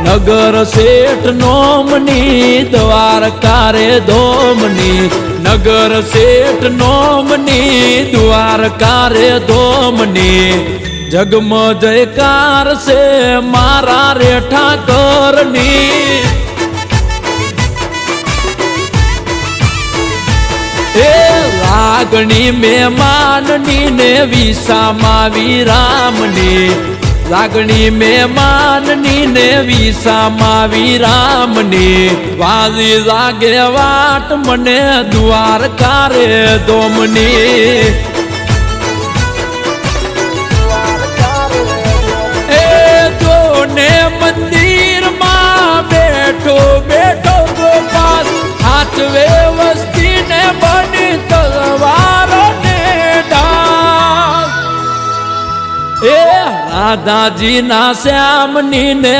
નગર શેઠ નોમની દ્વારકા રે ધોમની નગર શેઠ નોમની દ્વારકા રે ધોમની જગમ જયકાર છે મારા રે ઠાકરની એ લાગણી મહેમાનની ને વિસામાં વિરામની લાગણી મહેમાનની ને વિસામાં વિરામની વાલી લાગે વાટ મને દ્વારકા રે ધોમની એ જોને મંદિરમાં બેઠો બેઠો ગોપાલ હાથવે વસ્તી ને બની તલવારો ને ઢાલ એ રાધાજી ના શ્યામની ને